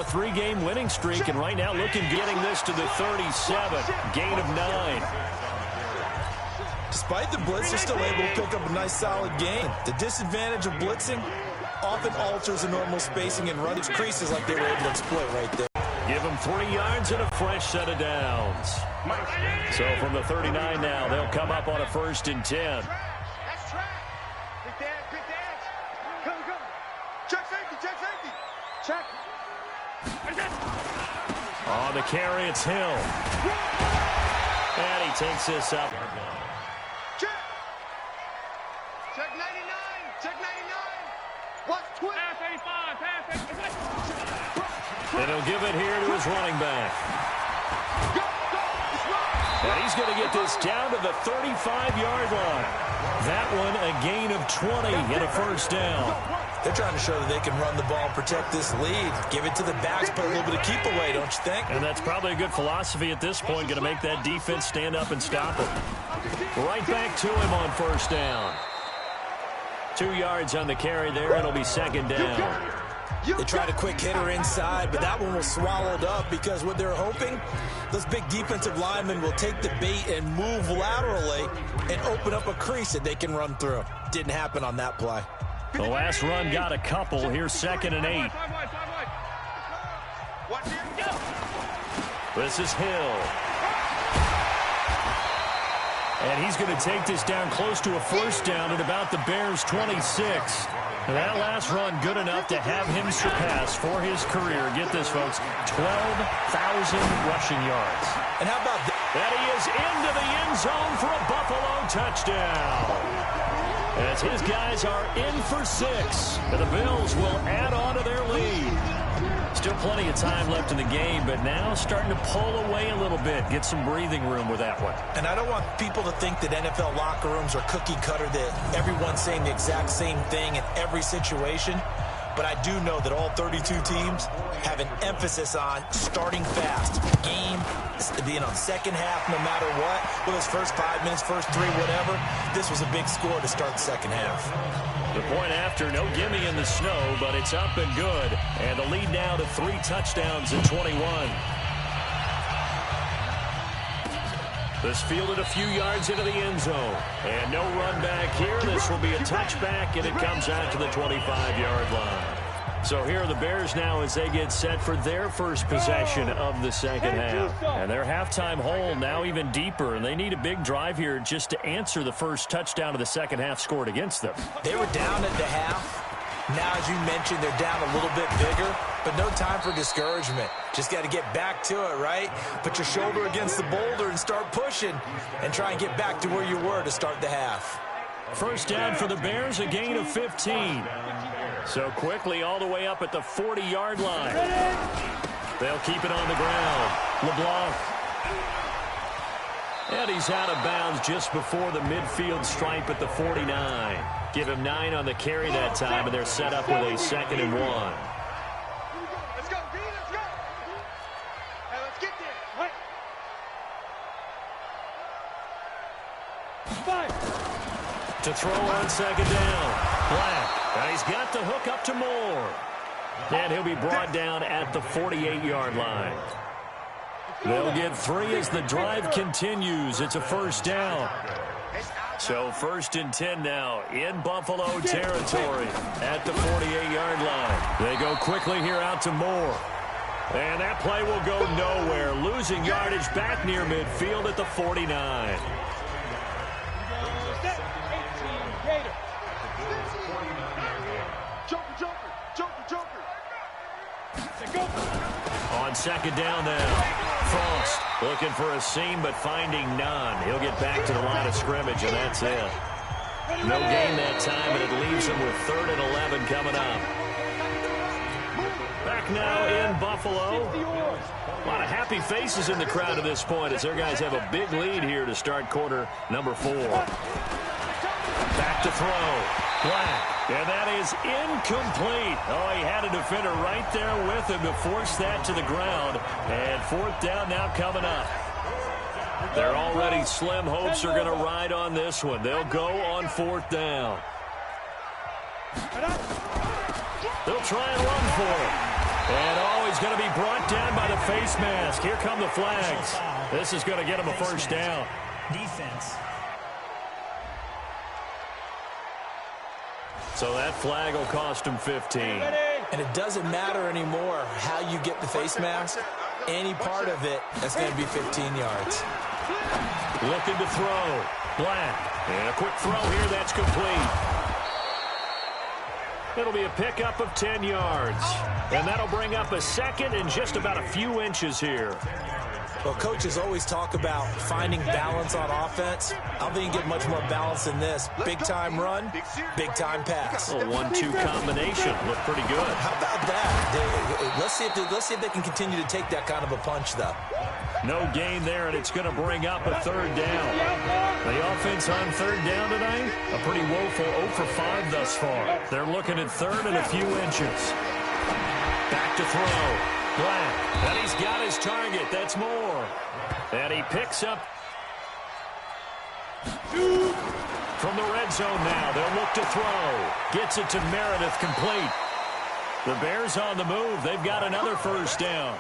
3-game winning streak, and right now looking getting this to the 37. Gain of 9. Despite the blitz, they're still able to pick up a nice solid gain. The disadvantage of blitzing often alters the normal spacing and run creases like they were able to exploit right there. Give them 3 yards and a fresh set of downs. So from the 39 now, they'll come up on a 1st and 10. That's track. Big dance. Come. Check safety. Check. On the carry, it's Hill. And he takes this up. Check 99. What's 20? Pass 85. And he'll give it here to his running back. And he's going to get this down to the 35-yard line. That one a gain of 20 and a 1st down. They're trying to show that they can run the ball, protect this lead. Give it to the backs, put a little bit of keep away, don't you think? And that's probably a good philosophy at this point, going to make that defense stand up and stop him. Right back to him on 1st down. 2 yards on the carry there. It'll be 2nd down. They tried a quick hitter inside, but that one was swallowed up because what they're hoping, those big defensive linemen will take the bait and move laterally and open up a crease that they can run through. Didn't happen on that play. The last run got a couple. Here's 2nd and 8. This is Hill. And he's going to take this down close to a 1st down at about the Bears' 26. That last run good enough to have him surpass for his career. Get this, folks, 12,000 rushing yards. And how about that? And he is into the end zone for a Buffalo touchdown. As his guys are in for 6. And the Bills will add on to their lead. Still plenty of time left in the game, but now starting to pull away a little bit. Get some breathing room with that one. And I don't want people to think that NFL locker rooms are cookie cutter, that everyone's saying the exact same thing in every situation. But I do know that all 32 teams have an emphasis on starting fast. Game being on second half no matter what. Whether it's first 5 minutes, first 3, whatever. This was a big score to start the second half. The point after, no gimme in the snow, but it's up and good. And the lead now to 3 touchdowns in 21. This fielded a few yards into the end zone. And no run back here. This will be a touchback, and it comes out to the 25-yard line. So here are the Bears now as they get set for their first possession of the second half. And their halftime hole now even deeper, and they need a big drive here just to answer the first touchdown of the second half scored against them. They were down at the half. Now, as you mentioned, they're down a little bit bigger, but no time for discouragement. Just got to get back to it, right? Put your shoulder against the boulder and start pushing and try and get back to where you were to start the half. First down for the Bears, a gain of 15. So quickly all the way up at the 40-yard line. They'll keep it on the ground. LeBlanc. And he's out of bounds just before the midfield stripe at the 49. Give him 9 on the carry that time, and they're set up with a 2nd and 1. Let's go, B, let's go. Hey, let's get there. Right. To throw on 2nd down. Black. And he's got the hook up to Moore. And he'll be brought down at the 48-yard line. They'll get 3 as the drive continues. It's a first down. So 1st and 10 now in Buffalo territory at the 48-yard line. They go quickly here out to Moore. And that play will go nowhere. Losing yardage back near midfield at the 49. On 2nd down now. Frost looking for a seam but finding none. He'll get back to the line of scrimmage, and that's it. No gain that time, and it leaves him with 3rd and 11 coming up. Back now in Buffalo. A lot of happy faces in the crowd at this point as their guys have a big lead here to start quarter number 4. Back to throw. Black. And that is incomplete. Oh, he had a defender right there with him to force that to the ground. And 4th down now coming up. Their already slim hopes are going to ride on this one. They'll go on 4th down. They'll try and run for it. And oh, he's is going to be brought down by the face mask. Here come the flags. This is going to get him a first down. Defense. So that flag will cost him 15. And it doesn't matter anymore how you get the face mask. Any part of it, that's going to be 15 yards. Looking to throw. Black. And a quick throw here. That's complete. It'll be a pickup of 10 yards. And that'll bring up a second and just about a few inches here. Well, coaches always talk about finding balance on offense. I don't think you get much more balance than this. Big-time run, big-time pass. A 1-2 combination. Looked pretty good. How about that? Let's see if they can continue to take that kind of a punch, though. No gain there, and it's going to bring up a third down. The offense on third down tonight, a pretty woeful 0 for 5 thus far. They're looking at third and a few inches. Back to throw. Black, and he's got his target. That's more. And he picks up from the red zone now. They'll look to throw. Gets it to Meredith, complete. The Bears on the move. They've got another first down.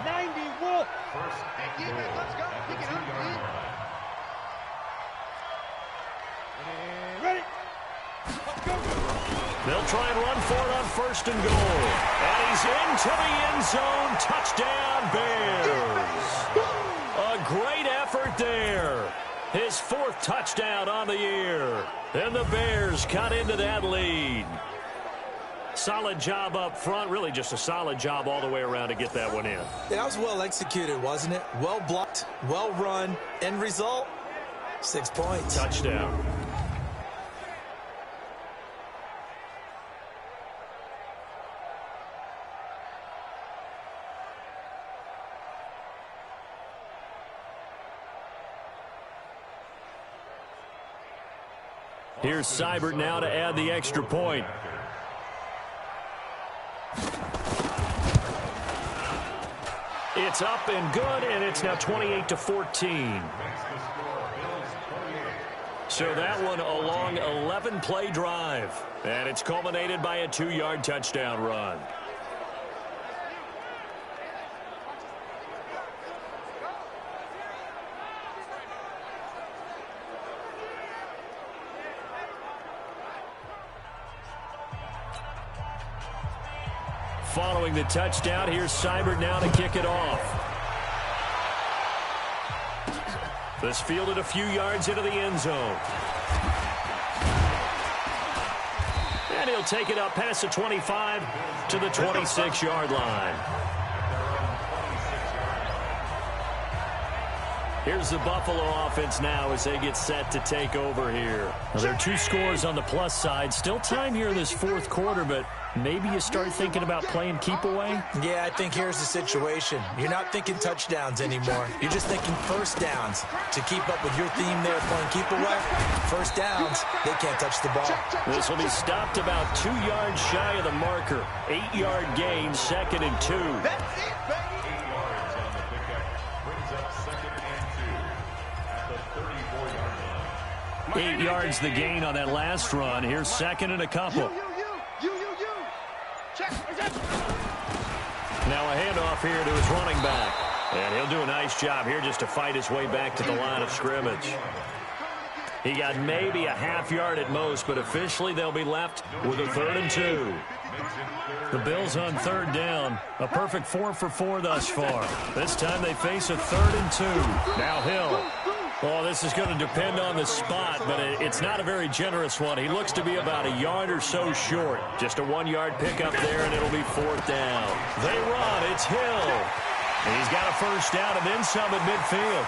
90 Wolf. Let's go. Pick it up. Ready? Let's go. They'll try and run for it on first and goal. And he's into the end zone. Touchdown, Bears. A great effort there. His 4th touchdown on the year. And the Bears cut into that lead. Solid job up front. Really just a solid job all the way around to get that one in. Yeah, that was well executed, wasn't it? Well blocked, well run. End result, 6 points. Touchdown. Here's Seibert now to add the extra point. It's up and good, and it's now 28-14. So that one a long 11-play drive. And it's culminated by a 2-yard touchdown run. Following the touchdown, here's Seibert now to kick it off. This fielded a few yards into the end zone. And he'll take it up past the 25 to the 26-yard line. Here's the Buffalo offense now as they get set to take over here. Well, there are 2 scores on the plus side. Still time here in this 4th quarter, but maybe you start thinking about playing keep away? Yeah, I think here's the situation. You're not thinking touchdowns anymore. You're just thinking first downs. To keep up with your theme there playing keep away, first downs, they can't touch the ball. This will be stopped about 2 yards shy of the marker. 8-yard gain, 2nd and 2. That's it, baby. 8 yards the gain on that last run. Here's 2nd and a couple. You. Check. Now a handoff here to his running back. And he'll do a nice job here just to fight his way back to the line of scrimmage. He got maybe a half yard at most, but officially they'll be left with a 3rd and 2. The Bills on third down. A perfect 4 for 4 thus far. This time they face a 3rd and 2. Now Hill. Oh, this is going to depend on the spot, but it's not a very generous one. He looks to be about a yard or so short. Just a 1-yard pickup there, and it'll be 4th down. They run. It's Hill. And he's got a first down and then some at midfield.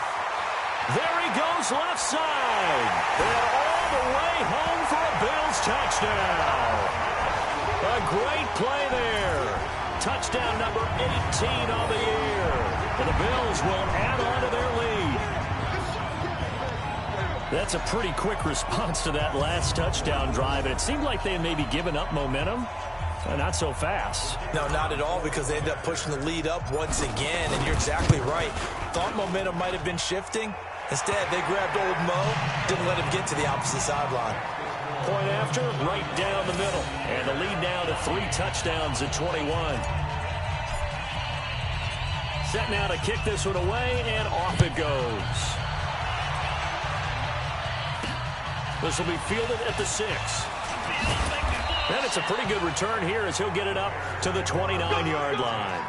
There he goes left side. And all the way home for a Bills touchdown. A great play there. Touchdown number 18 on the year. And the Bills will add on to their lead. That's a pretty quick response to that last touchdown drive, and it seemed like they had maybe given up momentum. Not so fast. No, not at all, because they ended up pushing the lead up once again, and you're exactly right. Thought momentum might have been shifting. Instead, they grabbed old Mo, didn't let him get to the opposite sideline. point after, right down the middle. And the lead now to 3 touchdowns at 21. Set now to kick this one away, and off it goes. This will be fielded at the 6. And it's a pretty good return here as he'll get it up to the 29-yard line.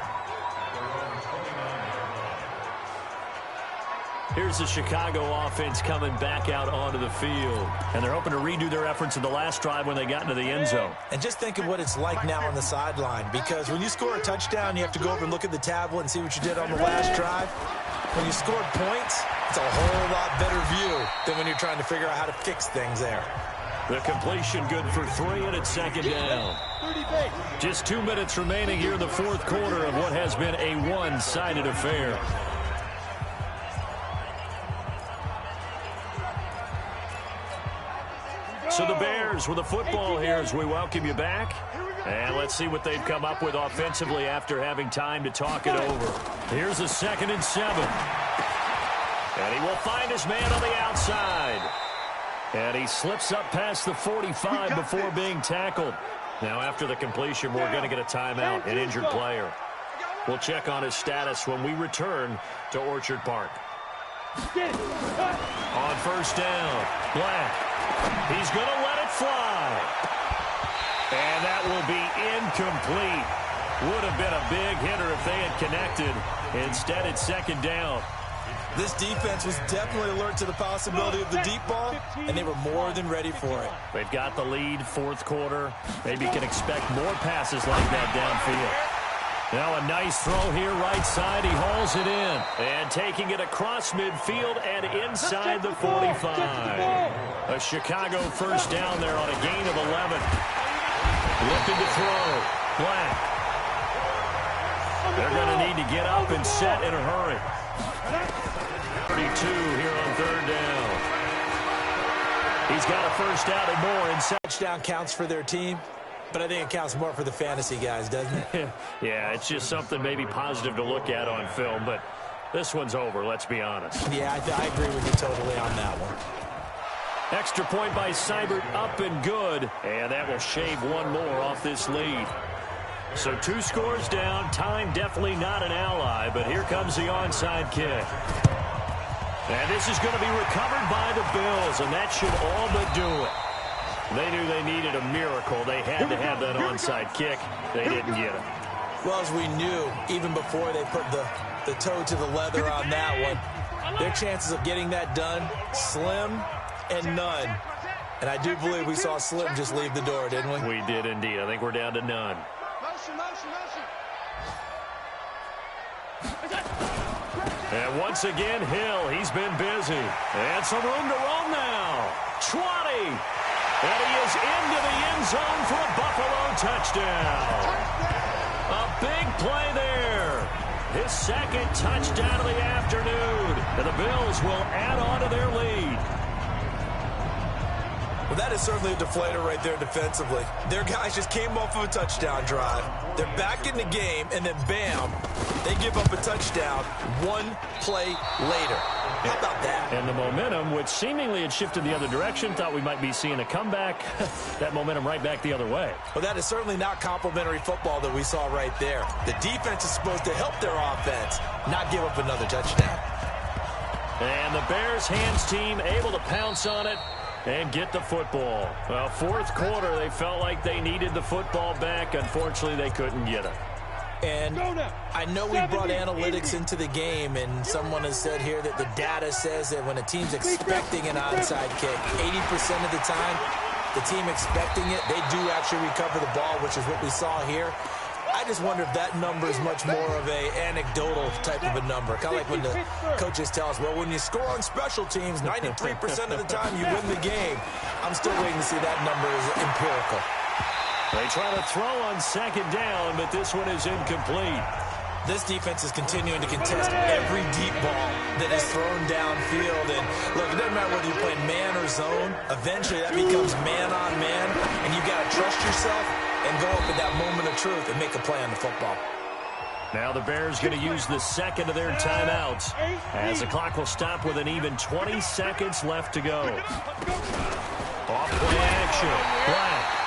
Here's the Chicago offense coming back out onto the field. And they're hoping to redo their efforts in the last drive when they got into the end zone. And just think of what it's like now on the sideline, because when you score a touchdown, you have to go over and look at the tablet and see what you did on the last drive. When you scored points, it's a whole lot better view than when you're trying to figure out how to fix things there. The completion good for 3, and it's second down. Just 2 minutes remaining here in the fourth quarter of what has been a one-sided affair. So the Bears with the football here as we welcome you back. And let's see what they've come up with offensively after having time to talk it over. Here's a 2nd and 7. And he will find his man on the outside. And he slips up past the 45 before being tackled. Now after the completion, we're going to get a timeout, an injured player. We'll check on his status when we return to Orchard Park. On first down, Black. He's going to let it fly. And that will be incomplete. Would have been a big hitter if they had connected. Instead, it's second down. This defense was definitely alert to the possibility of the deep ball, and they were more than ready for it. They've got the lead, fourth quarter. Maybe can expect more passes like that downfield. Now a nice throw here, right side. He hauls it in. And taking it across midfield and inside the 45. A Chicago first down there on a gain of 11. Looking to throw. Black. They're going to need to get up and set in a hurry. 32 here on third down. He's got a first down and more. And touchdown counts for their team, but I think it counts more for the fantasy guys, doesn't it? Yeah, it's just something maybe positive to look at on film, but this one's over, let's be honest. Yeah, I agree with you totally on that one. Extra point by Seibert, up and good, and that will shave one more off this lead. So 2 scores down, time definitely not an ally, but here comes the onside kick. And this is going to be recovered by the Bills, and that should all but do it. They knew they needed a miracle. They had to have that onside kick. They didn't get it. Well, as we knew, even before they put the toe to the leather on that one, their chances of getting that done, slim and none. And I do believe we saw Slim just leave the door, didn't we? We did indeed. I think we're down to none. And once again, Hill, he's been busy. And some room to roam now. 20. And he is into the end zone for a Buffalo touchdown. A big play there. His second touchdown of the afternoon. And the Bills will add on to their lead. Well, that is certainly a deflator right there defensively. Their guys just came off of a touchdown drive. They're back in the game, and then bam, they give up a touchdown 1 play later. How about that? And the momentum, which seemingly had shifted the other direction, thought we might be seeing a comeback. That momentum right back the other way. Well, that is certainly not complimentary football that we saw right there. The defense is supposed to help their offense, not give up another touchdown. And the Bears hands team able to pounce on it and get the football. Well, fourth quarter, they felt like they needed the football back. Unfortunately, they couldn't get it. And I know we brought analytics into the game, and someone has said here that the data says that when a team's expecting an onside kick, 80% of the time, the team expecting it, they do actually recover the ball, which is what we saw here. I just wonder if that number is much more of a anecdotal type of a number. Kind of like when the coaches tell us, well, when you score on special teams, 93% of the time you win the game. I'm still waiting to see that number is empirical. They try to throw on second down, but this one is incomplete. This defense is continuing to contest every deep ball that is thrown downfield. And look, it doesn't matter whether you're playing man or zone. Eventually that becomes man on man, and you got to trust yourself and go up at that moment of truth and make a play on the football. Now the Bears going to use the second of their timeouts as the clock will stop with an even 20 seconds left to go. Off-play action. Black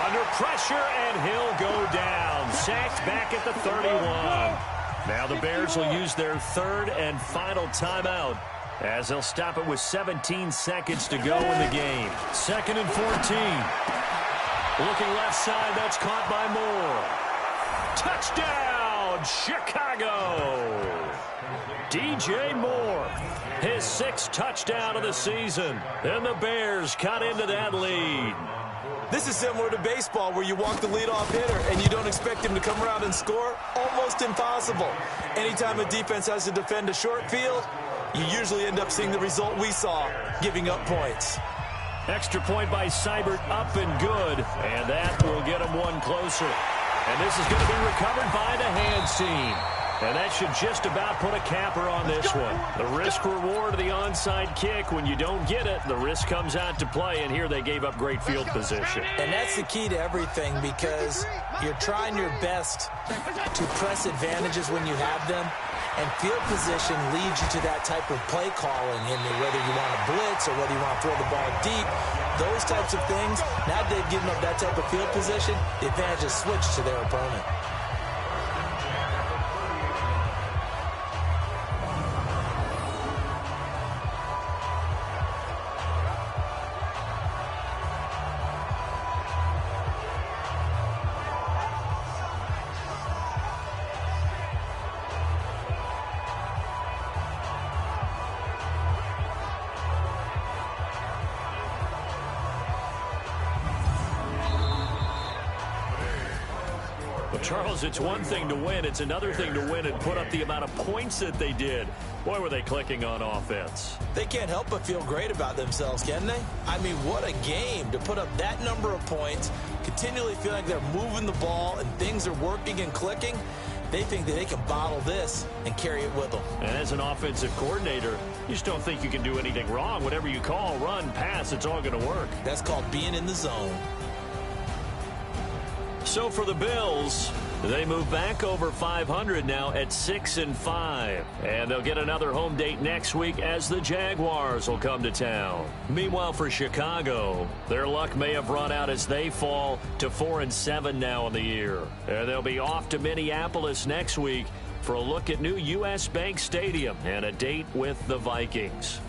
under pressure, and he'll go down. Sacked back at the 31. Now the Bears will use their third and final timeout as they'll stop it with 17 seconds to go in the game. 2nd and 14. Looking left side, that's caught by Moore. Touchdown, Chicago! DJ Moore, his 6th touchdown of the season. And the Bears cut into that lead. This is similar to baseball where you walk the leadoff hitter and you don't expect him to come around and score. Almost impossible. Anytime a defense has to defend a short field, you usually end up seeing the result we saw, giving up points. Extra point by Seibert, up and good. And that will get him one closer. And this is going to be recovered by the hands team. And that should just about put a capper on this one. The risk-reward of the onside kick. When you don't get it, the risk comes out to play. And here they gave up great field position. And that's the key to everything, because you're trying your best to press advantages when you have them. And field position leads you to that type of play calling, in whether you want to blitz or whether you want to throw the ball deep. Those types of things, now they've given up that type of field position, the advantage is switched to their opponent. Charles, it's one thing to win. It's another thing to win and put up the amount of points that they did. Boy, were they clicking on offense. They can't help but feel great about themselves, can they? I mean, what a game to put up that number of points, continually feel like they're moving the ball and things are working and clicking. They think that they can bottle this and carry it with them. And as an offensive coordinator, you just don't think you can do anything wrong. Whatever you call, run, pass, it's all going to work. That's called being in the zone. So for the Bills, they move back over 500 now at 6-5. And they'll get another home date next week as the Jaguars will come to town. Meanwhile, for Chicago, their luck may have run out as they fall to 4-7 now in the year. And they'll be off to Minneapolis next week for a look at new U.S. Bank Stadium and a date with the Vikings.